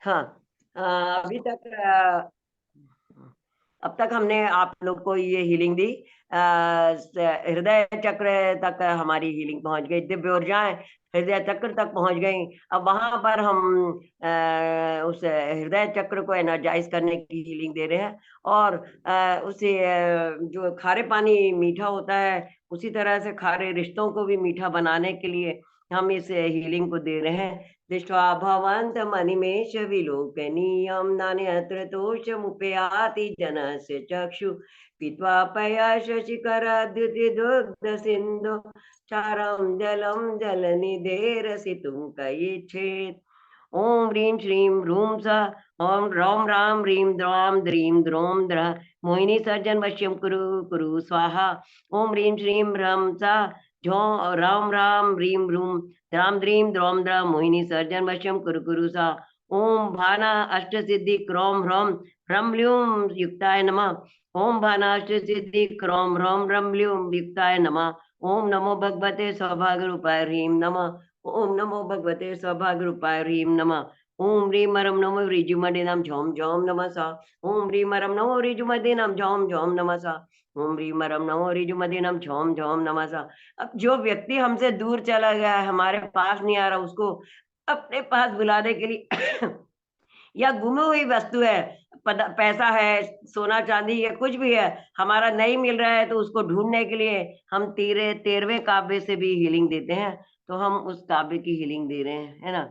हाँ। अभी तक अब तक हमने आप लोग को ये हीलिंग दी। हृदय चक्र तक हमारी हीलिंग पहुंच गई, दिव्य ऊर्जाएं हृदय चक्र तक पहुंच गई। अब वहां पर हम उस हृदय चक्र को एनर्जाइज करने की हीलिंग दे रहे हैं। और उसे जो खारे पानी मीठा होता है, उसी तरह से खारे रिश्तों को भी मीठा बनाने के लिए हम इस हीलिंग को दे रहे हैं। दृष्ट्वा भवन्तमनिमेष विलोकनीयं नान्यत्र दोषमुपयाति जनस्य चक्षु पीत्वा पयशशिखरद्युतिदुग्धसिन्धु चारं जलं जलनिधेरसितुं कयिच्छेत्। ओम ह्रीं श्रीं ह्रूं स ओम रौं रां ह्रीं द्रौं द्रीं द्रौं द्र मोहिनी सर्जन वश्यं कुरु कुरु स्वाहा। ओम ह्रीं श्रीं ह्रं स झौं रां रां ह्रीं ह्रूं द्रां द्रीं द्रौं द्र मोहिनी सर्जन वश्यं कुरु कुरु सा। ओम भाना अष्ट सिद्धि क्रौं ह्रौं ह्रं ल्यूं युक्ताय नमः। ओम भाना अष्ट सिद्धि क्रौं ह्रौं ह्रं ल्यूं युक्ताय नमः। ओम नमो भगवते सौभाग्य रूपाय ह्रीं नमः। ओम नमो भगवते सौभाग्य रूपाय ह्रीं नमः। ओम ह्रीं मरम नमो ऋजुमदीनां झौं झौं नमसा। ओम ह्रीं मरम नमो ऋजुमदीनां झौं झौं नमसा। ओम ह्रीं मरम नमो ऋजुमदीनां झौं झौं नमसा। अब जो व्यक्ति हमसे दूर चला गया है, हमारे पास नहीं आ रहा, उसको अपने पास बुलाने के लिए या गुमी हुई वस्तु है, पैसा है, सोना चांदी है, कुछ भी है, हमारा नहीं मिल रहा है, तो उसको ढूंढने के लिए हम 13वें काव्य से भी हीलिंग देते हैं। तो हम उस काव्य की हीलिंग दे रहे हैं, है ना।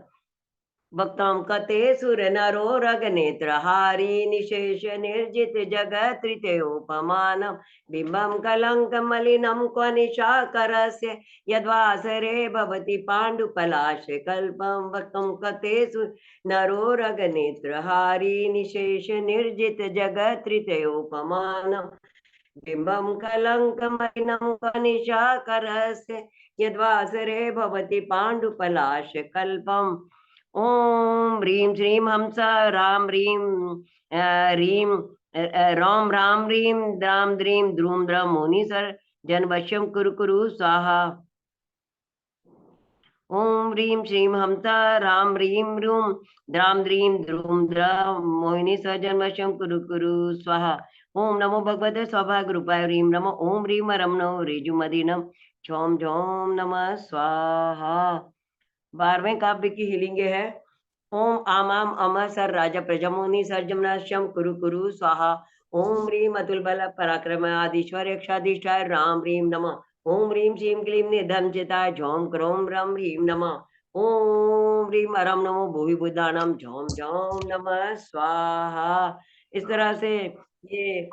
भक्तम कते सुर नरो रग नेत्र हारी निशेष निर्जित जगत तृतीयोपमान बिंबम कलंक मलिनम क्व निशाकरस्य यद्वासरे भवति पाण्डुपलाश कल्पम। भक्तम कते सुर नरो रग नेत्र हारी निशेष निर्जित जगत तृतीयोपमान बिंबम कलंक मलिनम क्व निशाकरस्य यद्वासरे भवति पाण्डुपलाश कल्पम। ओम ह्रीं श्रीं हंस राम ह्रीं ह्रीं रौं राम ह्रीं द्रां द्रीं द्रूं द्रं मोनि सर जनवश्यं कुरु कुरु स्वाहा। ओम ह्रीं श्रीं हंस राम ह्रीं ह्रूं द्रां द्रीं द्रूं द्रं मोहिनी स जनवश्यं कुरु कुरु स्वाहा। ओम नमो भगवते सौभाग्य रूपाय ह्रीं नमः। ओम ह्रीं रम नमो ऋजुमदीनम झौं झौं नमः स्वाहा। 12वें काव्य की हीलिंग है। ओम आमाम अम सर राजा प्रजमुनि सर्जमनश्यम कुरु कुरु स्वाहा। ओम ह्रीं अतुल बल पराक्रम आदिश्वर यक्षाधिष्ठाय राम ह्रीं नमः। ओम ह्रीं श्रीं क्लीं निधन चिताय झौं क्रौं रम ह्रीं नमः। ओम ह्रीं अरम नमो भूवि बुद्धानम झौं झौं नमः स्वाहा। इस तरह से ये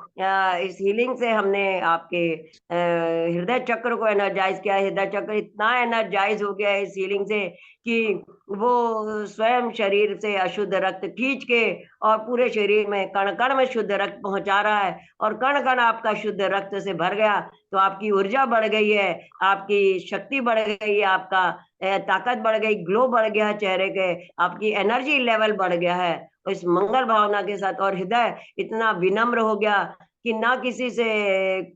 इस हीलिंग से हमने आपके हृदय चक्र को एनर्जाइज किया। हृदय चक्र इतना एनर्जाइज हो गया है इस हीलिंग से कि वो स्वयं शरीर से अशुद्ध रक्त खींच के और पूरे शरीर में कण कण में शुद्ध रक्त पहुंचा रहा है। और कण कण आपका शुद्ध रक्त से भर गया, तो आपकी ऊर्जा बढ़ गई है, आपकी शक्ति बढ़ गई है, आपका ताकत बढ़ गई, ग्लो बढ़ गया है चेहरे के, आपकी एनर्जी लेवल बढ़ गया है इस मंगल भावना के साथ। और हृदय इतना विनम्र हो गया कि ना किसी से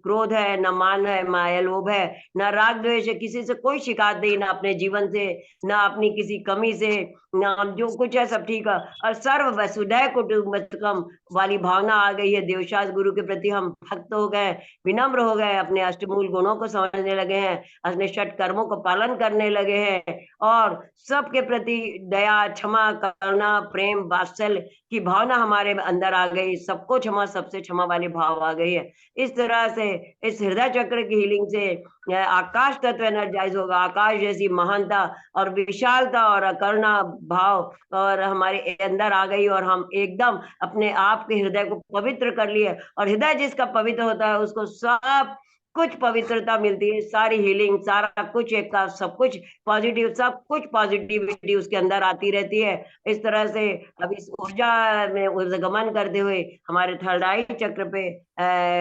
क्रोध है, ना मान है, माया लोभ है, ना राग द्वेष है, किसी से कोई शिकायत नहीं, ना अपने जीवन से, ना अपनी किसी कमी से, ना जो कुछ है सब ठीक है। और सर्व वसुधैव कुटुंबकम वाली भावना आ गई है। देवशास गुरु के प्रति हम भक्त हो गए, विनम्र हो गए, अपने अष्टमूल गुणों को समझने लगे हैं, अपने षट कर्मों को पालन करने लगे हैं, और सबके प्रति दया, क्षमा, करुणा, प्रेम, वात्सल्य की भावना हमारे अंदर आ गई। सबको क्षमा, सबसे क्षमा वाली भाव आ गई है। इस तरह से इस हृदय चक्र की हीलिंग से आकाश तत्व एनर्जाइज होगा। आकाश जैसी महानता और विशालता और करुणा भाव और हमारे अंदर आ गई, और हम एकदम अपने आप के हृदय को पवित्र कर लिए। और हृदय जिसका पवित्र होता है उसको सब कुछ पवित्रता मिलती है, सारी हीलिंग, सारा कुछ, एक का सब कुछ पॉजिटिव, सब कुछ पॉजिटिविटी उसके अंदर आती रहती है। इस तरह से अब इस ऊर्जा में ऊर्जागमन करते हुए हमारे थर्ड आई चक्र पे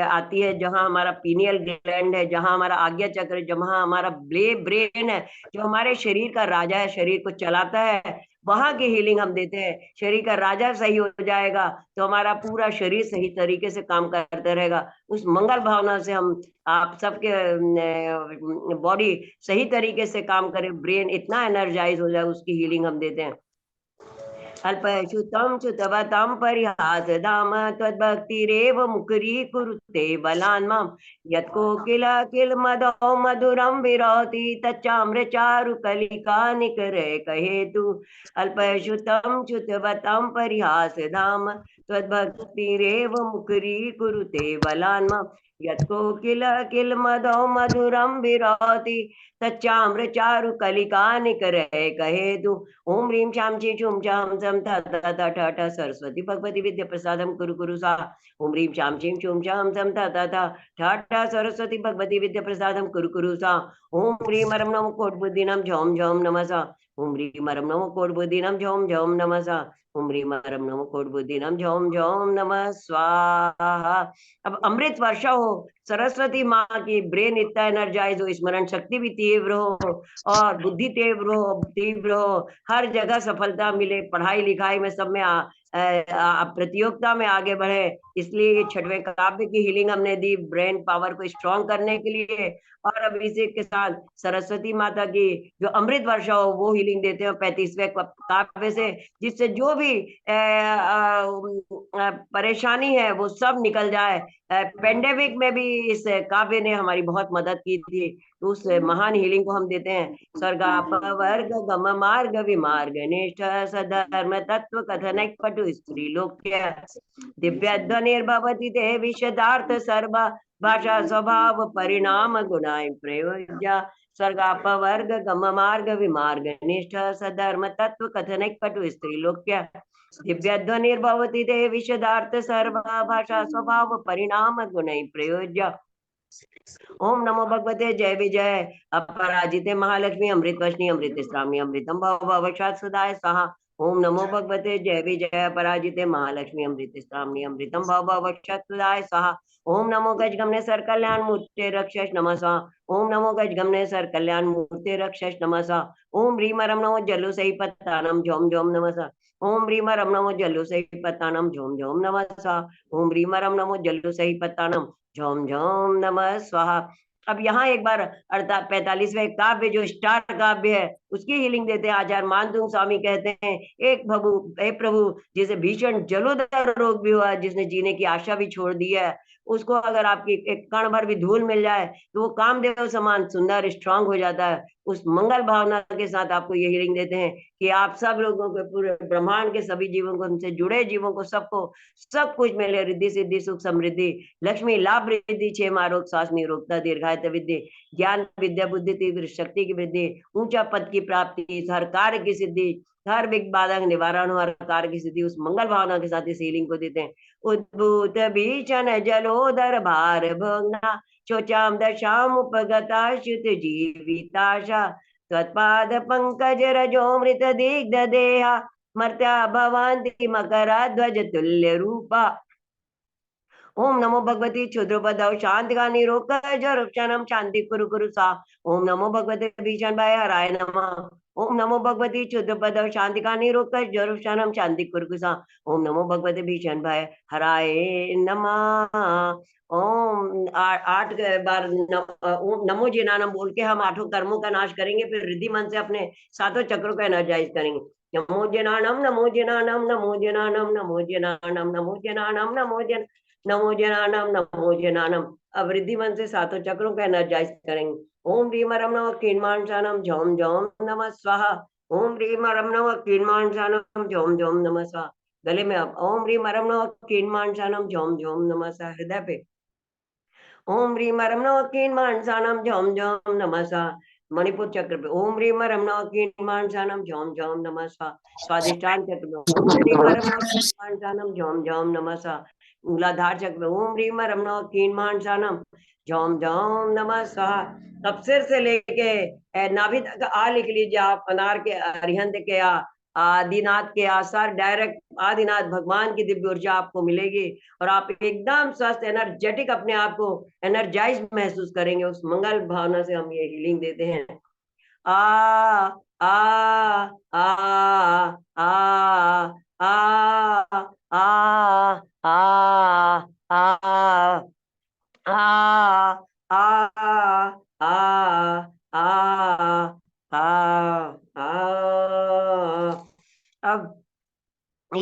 आती है, जहां हमारा पीनियल ग्लैंड है, जहां हमारा आज्ञा चक्र है, जहां हमारा ब्रेन है, जो हमारे शरीर का राजा है, शरीर को चलाता है, वहां की हीलिंग हम देते हैं। शरीर का राजा सही हो जाएगा तो हमारा पूरा शरीर सही तरीके से काम करते रहेगा। उस मंगल भावना से हम आप सबके बॉडी सही तरीके से काम करे, ब्रेन इतना एनर्जाइज हो जाए, उसकी हीलिंग हम देते हैं। अल्पश्रुतं श्रुतवतं परिहासधाम त्वद्भक्तिरेव मुकुरीकुरुते बलान् मां यत्कोकिल मदो मधुरं विरोति तच्चाम्रचारुकलिका निकरे कहेतु अल्पश्रुतं श्रुतवतं परिहासधाम त्वद्भक्तिरेव मुकुरीकुरुते बलान् मां यत्कोकिल मदो मधुरं विरोति तच्चाम्रचारु कलिका निकरे कहेतु ओम ह्रीं शां ची छुं छां सं थ थ थ ठ ठ सरस्वती भगवती विद्या प्रसादम कुरु कुरु सा ओम ह्रीं शां ची छुं छां सं थ थ थ ठ ठ सरस्वती भगवती विद्या प्रसादम कुरु कुरु सा ओम ह्रीं मरम नमो कोट बुद्धिनाम झोम झोम नमसा ओम ह्रीं मरम नमो कोट बुद्धिनाम झोम झोम नमसा ओम ह्रीं मरम नमो कोट बुद्धिनाम झोम झोम नमः स्वाहा। अब अमृत वर्षा हो, सरस्वती माँ की ब्रेन इतना एनर्जाइज हो, स्मरण शक्ति भी तीव्र हो और बुद्धि तीव्र हो, हर जगह सफलता मिले, पढ़ाई लिखाई में सब में प्रतियोगिता में आगे बढ़े। इसलिए छठवें काव्य की हीलिंग हमने दी ब्रेन पावर को स्ट्रॉन्ग करने के लिए। और अब इसी के साथ सरस्वती माता की जो अमृत वर्षा हो वो हीलिंग देते हैं 35वें काव्य से, जिससे जो भी परेशानी है वो सब निकल जाए। पेंडेमिक में भी इस काव्य ने हमारी बहुत मदद की थी, तो उस महान हीलिंग को हम देते हैं। स्वर्गापवर्ग गम मार्ग विमार्ग निष्ठ सधर्म तत्व कथन पटु स्त्री लोक्य दिव्य ध्वनिर्भवति ते विशदार्थ सर्व भाषा स्वभाव परिणाम गुणाय प्रयोज्य स्वर्गापवर्ग गम मार्ग विमार्ग निष्ठ सधर्म तत्व कथन पटु स्त्री लोक्य दिव्य ध्वनिर्भवति ते विशदार्थ सर्व भाषा स्वभाव परिणाम गुणै प्रयोज्य ओम नमो भगवते जय विजय अपराजिते महालक्ष्मी अमृत वर्षिणी अमृत श्रावणी अमृतम भवशात सुधाय स्वाहा ओम नमो भगवते जय विजय अपराजिते महालक्ष्मी अमृत श्रावणी अमृतम भवशात सुधाय स्वाहा ओम नमो गजगमने सर कल्याण मूर्ते रक्षस नमः स्वाहा ओम नमो गजगमने सर कल्याण मूर्ते रक्षस नमः स्वाहा ओम ह्रीम रम नमो जल्लु सही पत्तानम झोम झोम नमः स्वाहा ओम ह्रीम रम नमो जल्लु सही पत्तानम झोम झोम नमः स्वाहा ओम ह्रीम रम नमो जल्लु सही पत्तानम झोम झोम नमः स्वाहा। अब यहाँ एक बार 45वें काव्य जो स्टार काव्य है उसकी हीलिंग देते हैं। आचार्य मानतुंग स्वामी कहते हैं एक प्रभु जिसे भीषण जलोदर रोग भी हुआ, जिसने जीने की आशा भी छोड़ दी है, उसको अगर आपकी एक कण भर भी धूल मिल जाए तो वो कामदेव समान सुंदर स्ट्रांग हो जाता है। उस मंगल भावना के साथ आपको ये हीलिंग देते हैं कि आप सब लोगों के पूरे ब्रह्मांड के सभी जीवों को, उनसे जुड़े जीवों को, सबको सब कुछ मिले, रिद्धि सिद्धि सुख समृद्धि लक्ष्मी लाभ वृद्धि क्षेम आरोग्य स्वास्थ्य निरोगता दीर्घायु विद्धि ज्ञान विद्या बुद्धि तीव्र शक्ति की वृद्धि ऊंचा पद की प्राप्ति हर कार्य की सिद्धि हर विघ्न बाधा निवारण हर कार्य की सिद्धि उस मंगल भावना के साथ इस हीलिंग को देते हैं। उद्भूत भीषण जलोदर भार भोगना शोचाम दशाम उपगता श्रुत जीविताशा त्वत्पाद पंकज रजोमृत दिग्ध देहा मर्त्या भवन्ति मकरा ध्वज तुल्य रूपा ओम नमो भगवती क्षुद्रपदव शांति का निरोग जरुक्षणम शांति कुरु कुरु सा ओम नमो भगवते भीषण भय हराय नमः ओम नमो भगवती क्षुद्रपदव शांति का निरोग जरुक्षणम शांति कुरु कुरु सा ओम नमो भगवते भीषण भय हराय नमः। ओम 8 बार नमो जिनानम बोल के हम 8 कर्मों का नाश करेंगे, फिर रिद्धि मन से अपने 7 चक्रों का एनर्जाइज करेंगे। नमो जिनानम नमो जिनानम नमो जिनानम नमो जिनानम नमो जिनानम नमो जिन नमो जनानम नमो जनानम। अब रिद्धि मन से 7 चक्रों का एनर्जाइज करेंगे। ओम ह्रीम रम नमः कीर्मांसानम झोम झोम नमः स्वाहा ओम ह्रीम रम नमः कीर्मांसानम झोम झोम नमः स्वाहा। गले में अब ओम ह्रीम रम नमः कीर्मांसानम झोम झोम नमः स्वाहा। हृदय पे ओम ह्रीम रम नमः कीर्मांसानम झोम झोम नमः स्वाहा। मणिपुर चक्र पे ओम ह्रीम रम नमः कीर्मांसानम झोम झोम नमः स्वाहा। स्वादिष्टान चक्र में ओम ह्रीम रम नमः कीर्मांसानम झोम झोम नमः स्वाहा। मूलाधार चक्र ओम ह्रीम रम नमः कीर्मांसानम झोम झोम नमः स्वाहा। तब सिर से लेके नाभि तक आ लिख लीजिए आप। अनार के अरिहंत के आदिनाथ के आसार डायरेक्ट आदिनाथ भगवान की दिव्य ऊर्जा आपको मिलेगी और आप एकदम स्वस्थ एनर्जेटिक अपने आप को एनर्जाइज महसूस करेंगे। उस मंगल भावना से हम ये हीलिंग देते हैं। आ आ आ आ आ आ आ आ आ आ आ आ आ आ। अब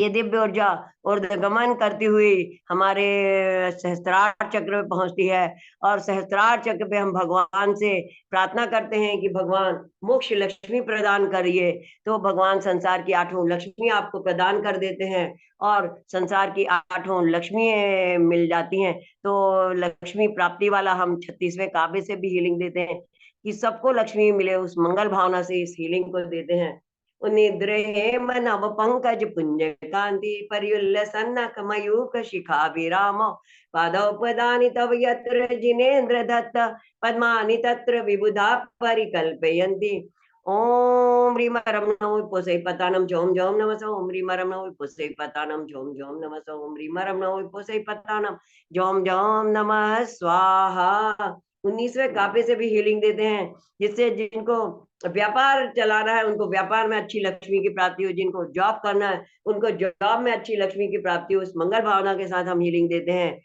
ये दिव्य ऊर्जा ऊर्ध्वगमन करती हुई हमारे सहस्त्रार चक्र में पहुंचती है, और सहस्त्रार चक्र पे हम भगवान से प्रार्थना करते हैं कि भगवान मोक्ष लक्ष्मी प्रदान करिए। तो भगवान संसार की 8 लक्ष्मी आपको प्रदान कर देते हैं, और संसार की 8 लक्ष्मी मिल जाती हैं। तो लक्ष्मी प्राप्ति वाला हम 36वें काव्य से भी हीलिंग देते हैं कि सबको लक्ष्मी मिले, उस मंगल भावना से इस हीलिंग को देते हैं। निद्रेम नव पंकज पुंज कांति पर्युल्लसन्नक मयूख शिखा विराम पादौ पदानि तव यत्र जिनेन्द्र दत्त पद्मानि तत्र विबुधा परिकल्पयन्ति। ओम ह्रीम रम नमो विपुषे पतानम झोम झोम नमः ओम ह्रीम रम नमो विपुषे पतानम झोम झोम नमः ओम ह्रीम रम नमो विपुषे पतानम झोम झोम नमः स्वाहा। 19वें काव्य से भी हीलिंग देते हैं, जिससे जिनको व्यापार चलाना है उनको व्यापार में अच्छी लक्ष्मी की प्राप्ति हो, जिनको जॉब करना है उनको जॉब में अच्छी लक्ष्मी की प्राप्ति हो। उस मंगल भावना के साथ हम हीलिंग देते हैं।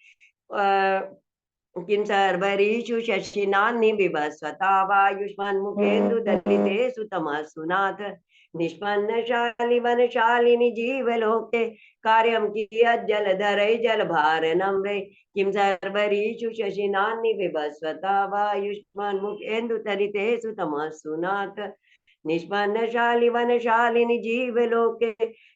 किं सर्वरीषु शशिनानि बिभस्वता वायुष्मन्मुखेन्दु दलितेषु तमस्सु नाथ निष्पन्नशालि वनशालिनि जीवलोके कार्यं कियत् जलधरै जलभारनम्रे किं सर्वरीषु शशिनानि बिभस्वता वायुष्मन्मुखेन्दु दलितेषु तमस्सु नाथ निष्पन्नशालि वनशालिनि जीवलोके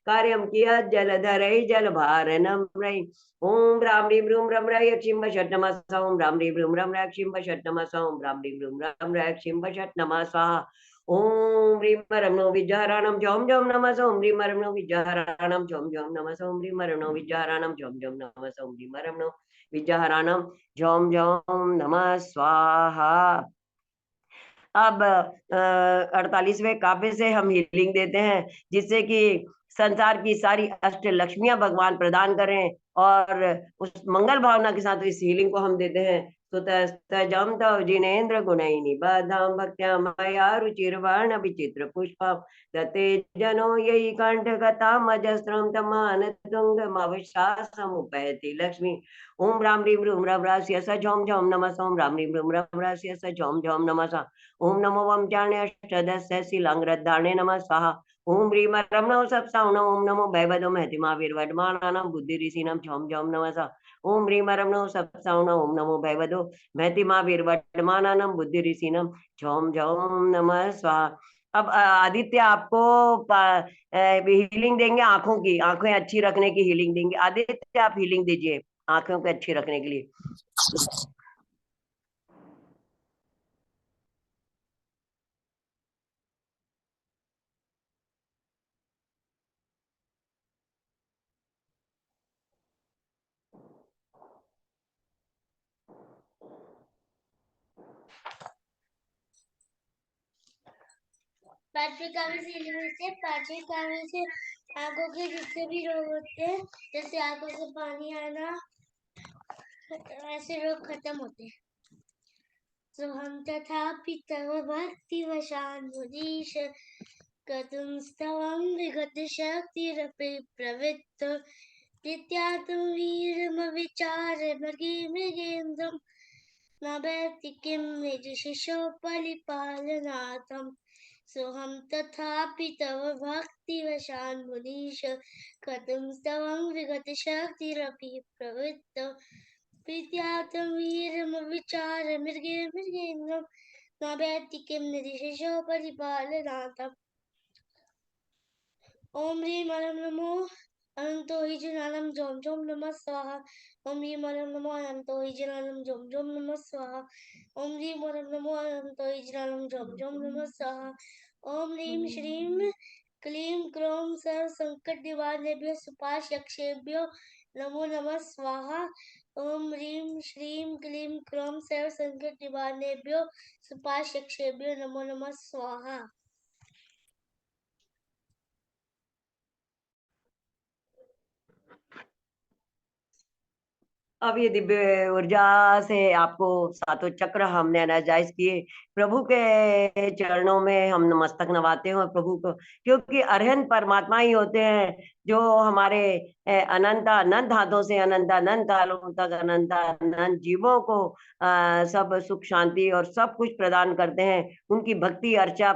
कार्यं कियत् जलधरै जलभारनम्रै। ओम राम रीम रूम रम रय क्षिम षट नमः ओम राम रीम रूम रम रय क्षिम षट नमः ओम राम रीम रूम रम रय क्षिम षट नमः स्वाहा। ओम रीम रम नो विजहाराणम झोम झोम नमः ओम रीम रम नो विजहाराणम झोम झोम नमः ओम रीम रम नो विजहाराणम झोम झोम नमः ओम रीम रम नो विजहाराणम झोम झोम नमः स्वाहा। अब 48वें काव्य से हम हीलिंग देते हैं, जिससे कि संसार की सारी अष्ट लक्ष्मियां भगवान प्रदान करें, और उस मंगल भावना के साथ इस हीलिंग को हम देते हैं। सुतस्तजं तव जिनेन्द्र गुणैः बद्धां भक्त्या मया रुचिर्वर्ण विचित्र पुष्पं दते जनो यैः कंठगताम् अजस्रं तमानतुङ्गमविश्वासमुपैति लक्ष्मी। ओम राम रीम रूम रम रास्य स झोम झोम नमः ओम राम रीम रूम रम रास्य स झोम झोम नमः ओम नमो वम चाण्यष्टदस्य शीलांग्रदाणे नमः स्वाहा। ओम ह्रीम रम नमो सप्ताउन ओम नमो भैवदो महतिमा वीरवडमानानां बुद्धि ऋषिनां झोम झोम नमः ओम ह्रीम रम नमो सप्ताउन ओम नमो भैवदो महतिमा वीरवडमानानां बुद्धि ऋषिनां झोम झोम नमः स्वाहा। अब आदित्य आपको हीलिंग देंगे, आंखों की, आंखें अच्छी रखने की हीलिंग देंगे। आदित्य आप हीलिंग दीजिए आंखों को अच्छी रखने के लिए। पांचवें काव्य से आंखों के जितने भी रोग होते हैं, जैसे आंखों से पानी आना, ऐसे रोग खत्म होते हैं। तो हम तथापि तव भक्ति वशान मुदीश कतुं स्तवं विगत शक्तिरपि प्रवृत्त नित्यातं वीरमविचार मृगे मृगेन्द्रं न वेत्ति किं निज शिशो परिपालनार्थम्। सोहम तथापि तव भक्ति वशान मुनीश कथं स्तवं विगत शक्तिरपि प्रवृत्त प्रीत्यातं वीरमविचार मृगे मृगेन्द्रं न वेत्ति किं निज शिशो परिपालनार्थम्। ओम ह्रीं अलम नमो अनंतो हि जनालम झोम झोम नमः स्वाहा। ओम ह्रीं अलम नमो अनंतो हि जनालम झोम झोम नमः स्वाहा। ओम ह्रीं अलम नमो अनंतो हि जनालम झोम झोम नमः स्वाहा। ओम ह्रीं श्रीं क्लीं क्रों सर्व संकट निवारणेभ्यो सुपाश यक्षेभ्यो नमो नमः स्वाहा। ओम ह्रीं श्रीं क्लीं क्रों सर्व संकट निवारणेभ्यो सुपाश यक्षेभ्यो नमो नमः स्वाहा। अब ये दिव्य ऊर्जा से आपको सातों चक्र हमने एनर्जाइज किए। प्रभु के चरणों में हम नमस्तक नवाते हैं, और प्रभु को, क्योंकि अरहंत परमात्मा ही होते हैं जो हमारे अनंत अनंत हाथों से अनंत अनंत कालों तक अनंत अनंत जीवों को सब सुख शांति और सब कुछ प्रदान करते हैं। उनकी भक्ति अर्चा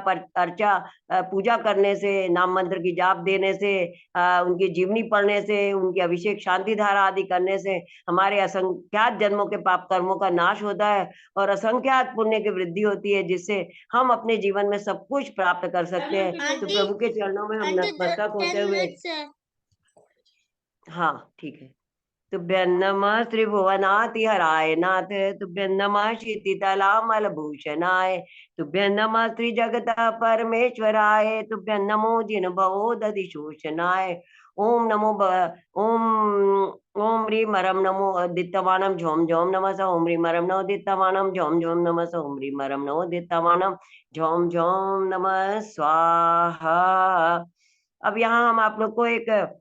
पूजा करने से, नाम मंत्र की जाप देने से, उनकी जीवनी पढ़ने से, उनकी अभिषेक शांति धारा आदि करने से हमारे असंख्यात जन्मों के पाप कर्मों का नाश होता है और असंख्यात पुण्य की वृद्धि होती है, जिससे हम अपने जीवन में सब कुछ प्राप्त कर सकते हैं। तो आंटी प्रभु के चरणों में हम आंटी नतमस्तक होते 10 हुए, मिनट्स है। हाँ ठीक है। तुभ्यं नमः त्रिभुवनातिहराय नाथ, तुभ्यं नमः क्षितितलामलभूषणाय, तुभ्यं नमः त्रिजगत परमेश्वराय, तुभ्यं नमो जिनभवो दधिशोषणाय। ओम नमो ओम ओम ह्रीं हरं नमो दित्तवाणं झोम झोम नमः। ओम ह्रीं हरं नमो दित्तवाणं झोम झोम नमः। ओम ह्रीं हरं नमो दित्तवाणं झोम झोम नमः स्वाहा। अब यहाँ हम आप लोग को एक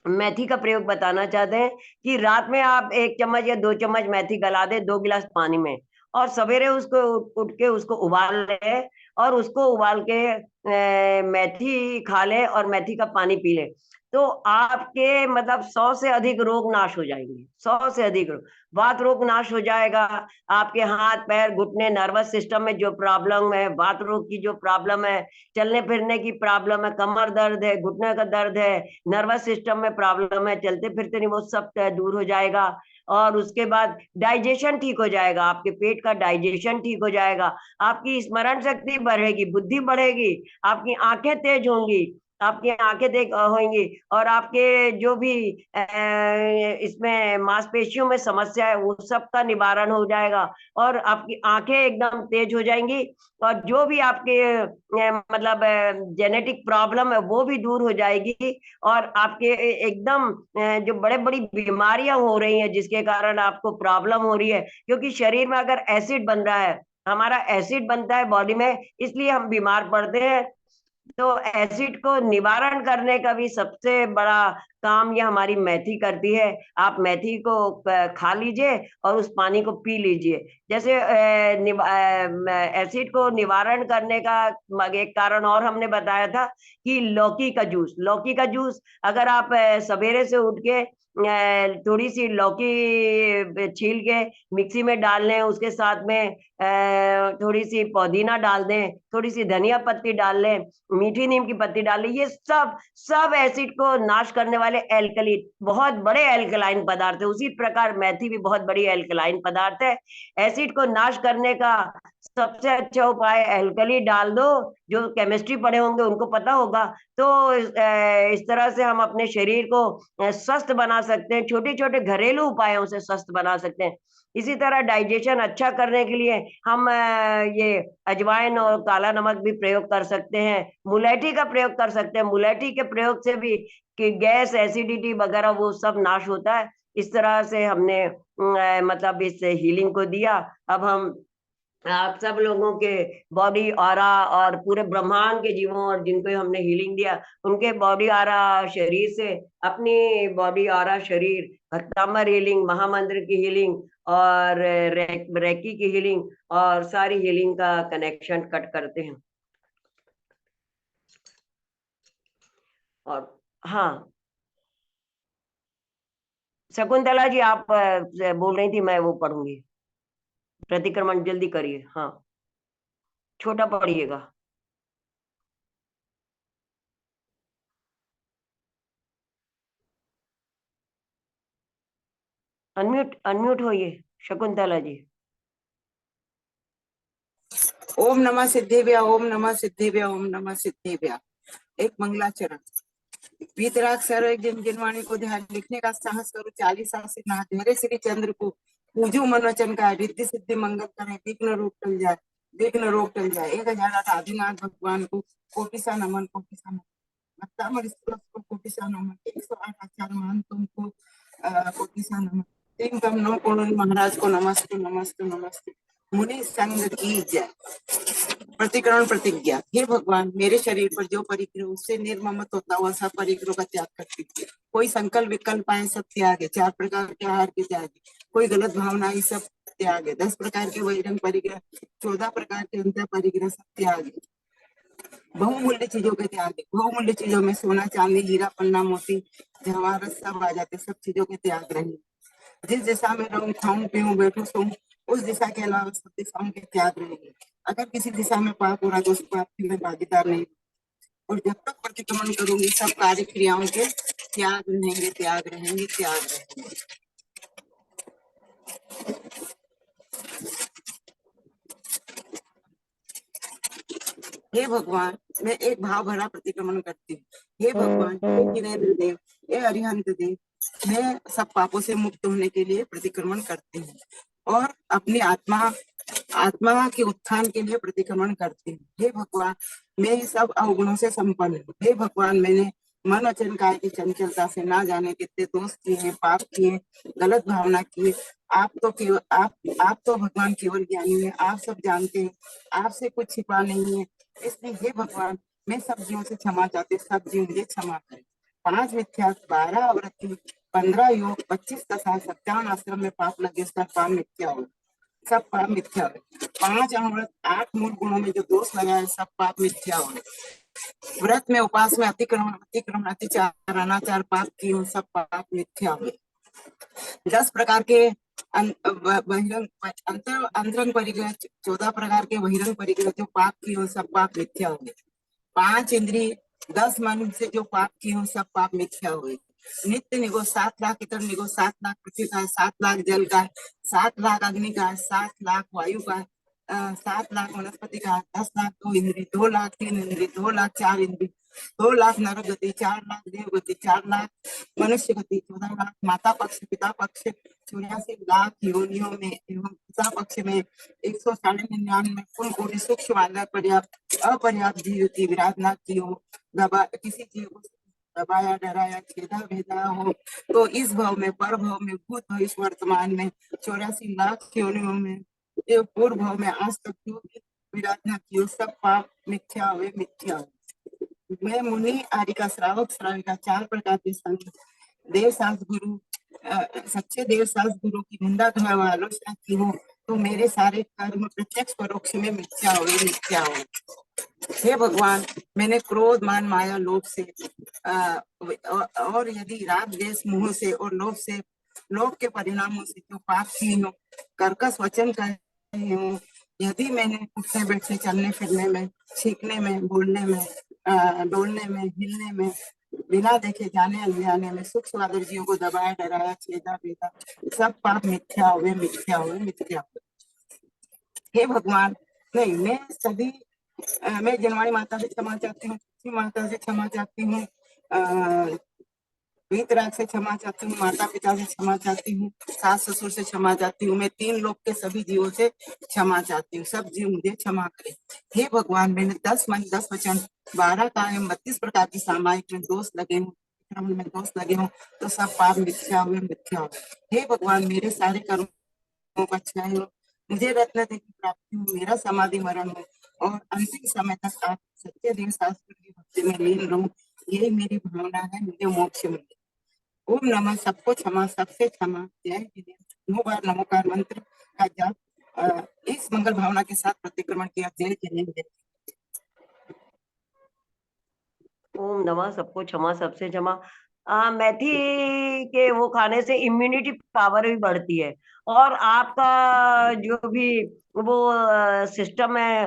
मेथी का प्रयोग बताना चाहते हैं कि रात में आप 1 चम्मच या 2 चम्मच मेथी गला दे 2 गिलास पानी में, और सवेरे उसको उठ के उसको उबाल ले, और उसको उबाल के मेथी खा ले और मेथी का पानी पी ले, तो आपके मतलब 100 से अधिक रोग नाश हो जाएंगे। 100 से अधिक रोग, वात रोग नाश हो जाएगा। आपके हाथ पैर घुटने नर्वस सिस्टम में जो प्रॉब्लम है, वात रोग की जो प्रॉब्लम है, चलने फिरने की प्रॉब्लम है, कमर दर्द है, घुटने का दर्द है, नर्वस सिस्टम में प्रॉब्लम है, चलते फिरते नहीं, वो सब दूर हो जाएगा। और उसके बाद डाइजेशन ठीक हो जाएगा, आपके पेट का डाइजेशन ठीक हो जाएगा, आपकी स्मरण शक्ति बढ़ेगी, बुद्धि बढ़ेगी, आपकी आंखें तेज होंगी, आपकी आंखें देख होंगी, और आपके जो भी इसमें मांसपेशियों में समस्या है वो सब का निवारण हो जाएगा, और आपकी आंखें एकदम तेज हो जाएंगी, और जो भी आपके मतलब जेनेटिक प्रॉब्लम है वो भी दूर हो जाएगी, और आपके एकदम जो बड़े बड़ी बीमारियां हो रही हैं जिसके कारण आपको प्रॉब्लम हो रही है, क्योंकि शरीर में अगर एसिड बन रहा है, हमारा एसिड बनता है बॉडी में, इसलिए हम बीमार पड़ते हैं। तो एसिड को निवारण करने का भी सबसे बड़ा काम ये हमारी मेथी करती है। आप मेथी को खा लीजिए और उस पानी को पी लीजिए। जैसे एसिड को निवारण करने का एक कारण और हमने बताया था कि लौकी का जूस, लौकी का जूस अगर आप सवेरे से उठ के थोड़ी सी लौकी छील के मिक्सी में डाल लें, उसके साथ में थोड़ी सी पुदीना डाल दें, थोड़ी सी धनिया पत्ती डाल लें, मीठी नीम की पत्ती डाल लें, ये सब एसिड को नाश करने वाले एल्कली बहुत बड़े एल्कलाइन पदार्थ है। उसी प्रकार मेथी भी बहुत बड़ी एल्कलाइन पदार्थ है। एसिड को नाश करने का सबसे अच्छा उपाय एल्कली डाल दो, जो केमिस्ट्री पढ़े होंगे उनको पता होगा। तो इस तरह से हम अपने शरीर को स्वस्थ बना सकते हैं, छोटे छोटे घरेलू उपायों से स्वस्थ बना सकते हैं। इसी तरह डाइजेशन अच्छा करने के लिए हम ये अजवाइन और काला नमक भी प्रयोग कर सकते हैं, मुलेठी का प्रयोग कर सकते हैं। मुलेठी के प्रयोग से भी कि गैस एसिडिटी वगैरह वो सब नाश होता है। इस तरह से हमने मतलब इस हीलिंग को दिया। अब हम आप सब लोगों के बॉडी ऑरा और पूरे ब्रह्मांड के जीवों और जिनको हमने हीलिंग दिया, उनके बॉडी ऑरा शरीर से अपनी बॉडी ऑरा शरीर भक्तामर हीलिंग, महामंत्र की हीलिंग और रेकी की हीलिंग और सारी हीलिंग का कनेक्शन कट करते हैं। और हाँ, शकुंतला जी आप बोल रही थी, मैं वो पढ़ूंगी। प्रतिक्रमण जल्दी करिए, हाँ छोटा पढ़िएगा। अनम्यूट अनम्यूट होइए शकुंतला जी। ओम नमः सिद्धेभ्य, ओम नमः सिद्धेभ्य, ओम नमः सिद्धेभ्य। एक मंगलाचरण। वीतराग सर्व एक जिनवाणी को ध्यान लिखने का साहस करो, 40 आसन नहा धैर्य श्री चंद्र को पूजो मन वचन का, रिद्धि सिद्धि मंगल करे, विघ्न रोग टल जाए, विघ्न रोग टल जाए। 1008 आदिनाथ भगवान को कोटिसा नमन, कोटिसा नमन। भक्तामर को कोटिसा नमन। 108 आचार्य मान तुमको कोटिसा नमन। 3 कम 9 कोण महाराज को नमस्ते नमस्ते नमस्ते। मुनि संग की जय। प्रतिकरण प्रतिज्ञा। हे भगवान, मेरे शरीर पर जो परिग्रह उससे निर्ममत होता हुआ सब परिग्रह का त्याग करती हूँ। कोई संकल्प विकल्प आए सब त्याग है। 4 प्रकार के आहार के त्याग, कोई गलत भावना ये सब त्याग है। 10 प्रकार के वैरंग परिग्रह, 14 प्रकार के अंतर परिग्रह सब त्याग है। बहुमूल्य चीजों के त्याग। बहुमूल्य चीजों में सोना चांदी हीरा पन्ना मोती जवाहरात सब आ जाते, सब चीजों के त्याग रहेंगे। जिस दिशा में रहूं खाऊं पीऊं बैठूं सोऊं उस दिशा के अलावा सब दिशाओं के त्याग रहेंगे। अगर किसी दिशा में पाप हो रहा तो उस पाप की मैं भागीदार नहीं। और जब तक प्रतिक्रमण करूंगी सब कार्य क्रियाओं के त्याग रहेंगे, त्याग रहेंगे, त्याग रहेंगे। हे भगवान, मैं एक भाव भरा प्रतिक्रमण करती हूँ। हे भगवान, हे जिनेन्द्र देव, हे अरिहंत देव, मैं सब पापों से मुक्त होने के लिए प्रतिक्रमण करती हूँ और अपनी आत्मा के उत्थान के लिए प्रतिक्रमण करती हूँ। हे भगवान, मैं सब अवगुणों से संपन्न हूँ। हे भगवान, मैंने मन वचन काया की चंचलता से ना जाने कितने दोष किए, पाप किए, गलत भावना किए। आप तो भगवान केवल ज्ञानी है, आप सब जानते हैं, आपसे कुछ छिपा नहीं है। इसलिए हे भगवान, मैं सब जीवों से क्षमा चाहती हूँ, सब जीव मुझे क्षमा करें। 5 मिथ्या, 12 व्रति, 15 योग, 25 कथा, 57 आश्रम में पाप लगे, सब पाप मिथ्या हो, सब पाप मिथ्या हो। 5 अमृत, 8 मूल गुणों में जो दोष लगा है, सब पाप मिथ्या हो। व्रत में उपास में अतिक्रमण अतिचार अनाचार पाप की हूँ, सब पाप मिथ्या हो। 10 प्रकार के बहिरंग अंतरंग परिग्रह, 14 प्रकार के बहिरंग परिग्रह जो पाप की हो, सब पाप मिथ्या हुए। 5 इंद्रिय, 10 मन से जो पाप की हो, सब पाप मिथ्या हुए। नित्य निगो 7 लाख इतर निगो, 7 लाख पृथ्वी का, 7 लाख जल का, 7 लाख अग्नि का, 7 लाख वायु का, 7 लाख वनस्पति का, 10 लाख 2 इंद्रिय, 2 लाख 3 इंद्रिय, 2 लाख 4 इंद्रिय, 2 लाख नरक गति, 4 लाख देव गति, 4 लाख मनुष्य गति, 14 लाख माता पक्ष पिता पक्ष, 84 लाख योनियों में एवं पिता पक्ष में 199 कुल कोटि सूक्ष्म पर्याप्त अपर्याप्त जीव विराधना की हो, किसी जीव को दबाया डराया छेदा भेदा हो तो इस भाव में, पर भाव में, भूत भविष्य वर्तमान में 84 लाख योनियों में पूर्व भाव में आज तक जो भी विराधना की हो, सब पाप मिथ्या हुए, मिथ्या हुए। मैं मुनि आदि का श्रावक श्राविका 4 प्रकार के संत देव शास्त्र गुरु सच्चे देव शास्त्र गुरु की निंदा व आलोचना की हो तो मेरे सारे कर्म प्रत्यक्ष परोक्ष में मिथ्या हुए, मिथ्या हुए। हे भगवान, मैंने क्रोध मान माया लोभ से और यदि राग द्वेष मोह से और लोभ के परिणामों से जो पाप की हो, कर्कश वचन कहे हूँ, यदि मैंने उठने बैठने चलने फिरने में छींकने में बोलने में डोलने में हिलने में बिना देखे जाने अनजाने में सूक्ष्म आदर जीवों को दबाया डराया छेदा बेदा, सब पाप मिथ्या हुए, मिथ्या हुए, मिथ्या हुए। हे भगवान, नहीं मैं जनवाणी माता से क्षमा चाहती हूँ, माता से क्षमा चाहती हूँ, वीतराग से क्षमा चाहती हूँ, माता पिता से क्षमा चाहती हूँ, सास ससुर से क्षमा चाहती हूँ, मैं 3 लोक के सभी जीवों से क्षमा चाहती हूँ, सब जीव मुझे क्षमा करें। हे भगवान, मैंने 10 मन 10 वचन 12 कायम 32 प्रकार की सामायिक में दोष लगे हूँ, में दोष लगे हूँ तो सब पाप मिथ्या हुए, मिथ्या हुए। हे भगवान, मेरे सारे कर्मों का क्षय हो, मुझे रत्न की प्राप्ति हो, मेरा समाधि मरण हो और अंतिम समय तक आप सच्चे देव शास्त्र की भक्ति में लीन रहूं, यही मेरी भावना है, मुझे मोक्ष मिले। ओम नमः सबको क्षमा सबसे क्षमा, जय जिनेन्द्र। 9 बार नमोकार मंत्र का जाप इस मंगल भावना के साथ प्रतिक्रमण किया। जय जिनेन्द्र। ओम नमः सबको क्षमा सबसे क्षमा। मेथी के वो खाने से इम्यूनिटी पावर भी बढ़ती है और आपका जो भी वो सिस्टम है,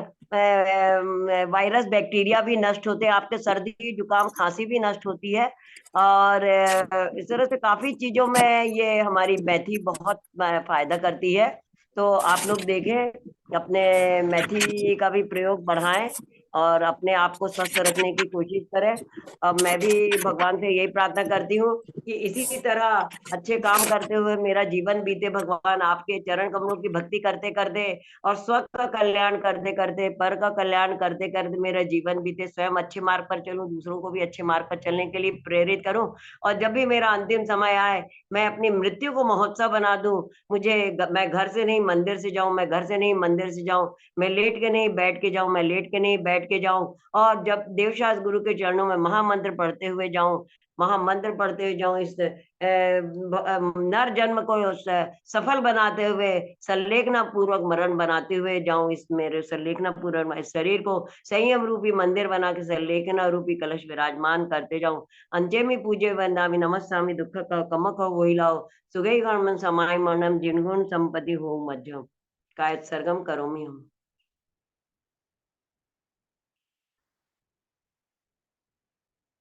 वायरस बैक्टीरिया भी नष्ट होते हैं, आपके सर्दी जुकाम खांसी भी नष्ट होती है। और इस तरह से काफी चीजों में ये हमारी मेथी बहुत फायदा करती है। तो आप लोग देखें, अपने मेथी का भी प्रयोग बढ़ाएं और अपने आप को स्वस्थ रखने की कोशिश करें। अब मैं भी भगवान से यही प्रार्थना करती हूँ कि इसी तरह अच्छे काम करते हुए मेरा जीवन बीते भगवान, आपके चरण कमलों की भक्ति करते करते और स्व का कल्याण करते करते, पर का कल्याण करते करते मेरा जीवन बीते, स्वयं अच्छे मार्ग पर चलूं, दूसरों को भी अच्छे मार्ग पर चलने के लिए प्रेरित करूं और जब भी मेरा अंतिम समय आए मैं अपनी मृत्यु को महोत्सव बना दूं। मैं घर से नहीं मंदिर से जाऊं, मैं घर से नहीं मंदिर से जाऊं, मैं लेट के नहीं बैठ के जाऊं, मैं लेट के नहीं बैठ बैठ के जाऊं और जब देवशास गुरु के चरणों में महामंत्र पढ़ते हुए जाऊं, महामंत्र पढ़ते हुए जाऊं, इस नर जन्म को सफल बनाते हुए संलेखना पूर्वक मरण बनाते हुए जाऊं, इस मेरे संलेखना पूर्वक इस शरीर को संयम रूपी मंदिर बना के संलेखना रूपी कलश विराजमान करते जाऊं। अंत्यमी पूजे वंदामि नमस्सामि दुख का कमक हो वही लाओ सुगई गण समाय मरणम जिनगुण संपत्ति हो मध्यम कायत सरगम करोमि हम।